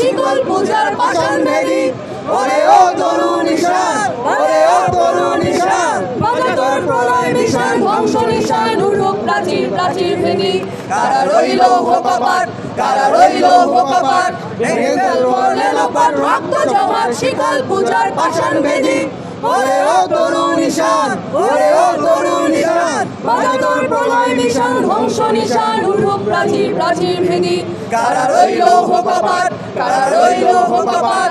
শিকল পূজার পাষাণ ভেদি। ওরে ও তরুণ নিশান, ওরে ও তরুণ নিশান, বাজা তোর প্রলয় নিশান, ধ্বংস নিশান, উঠুক প্রাচীর প্রাচীর ভেদি। কারা রইল কপাট, কারা রইল কপাট, ভেঙে ফেল করলে লোপাট, রক্ত জমাট শিকল পূজার পাষাণ ভেদি। ওরে ও তরুণ নিশান, ওরে ও তরুণ নিশান, বাজা তোর প্রলয় নিশান, ধ্বংস নিশান, উঠুক প্রাচীর প্রাচীর ভেদি। কারা রইল কপাট, কারা রইল কপাট।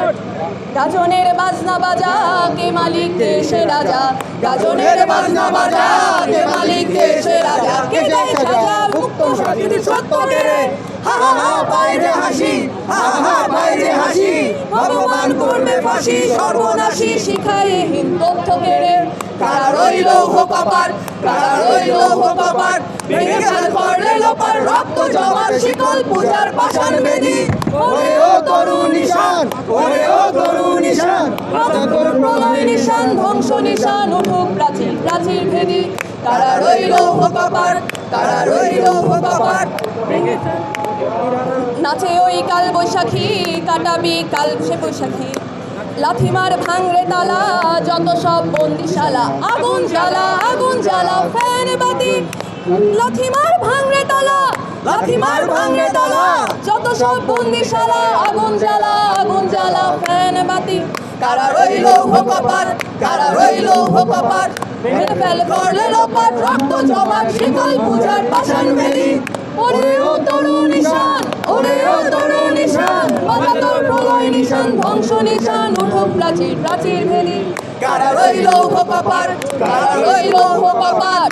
গাজনের বাজনা বাজা, কে মালিক দেশে রাজা। গাজনের বাজনা বাজা, কে মালিক দেশে রাজা। কে দেয় সাজা মুক্ত স্বাধীন সত্য কেড়ে। হা হা হা পায় যে হাসি, হা হা হা পায় যে হাসি, ভগবান করবে ফাঁসি, সর্বনাশী শিখায় হীন তথ্য কেড়ে। কারা রইল কপাট, কারা রইল কপাট, ভেঙে ফেল করলে লোপাট, রক্ত জমার শিকল পূজার পাষাণ ভেদি। ওরে ও তরুণ নিশান, ওরে ও তরুণ নিশান, বাজা তোর প্রলয় নিশান, ধ্বংস নিশান, উঠুক প্রাচীর প্রাচীর ভেদি। কারা রইল কপাট, কারা রইল কপাট। নাচে ওই কাল বৈশাখী, কাটাবি কাল সে বৈশাখী। লাথিমার ভাঙরে তালা, যত সব বন্দিশালা। আগুন জ্বালা, আগুন জ্বালা, ফ্যান বাতি। লাথিমার ভাঙরে তালা, লাথিমার ভাঙরে তালা, যত সব বন্দিশালা। আগুন জ্বালা, আগুন জ্বালা, ফ্যান বাতি। কারা রইল কপাট, কারা রইল কপাট, ভেঙে ফেল করলে লোপাট, রক্ত জমাট শিকল পূজার পাষাণ ভেদি। ওরে ও তরুণ নিশান, ওরে ও তরুণ নিশান, বাজা তোর প্রলয় নিশান, ধ্বংস নিশান, উঠুক প্রাচীর প্রাচীর ভেদি। কারা রইল কপাট, কারা রইল কপাট।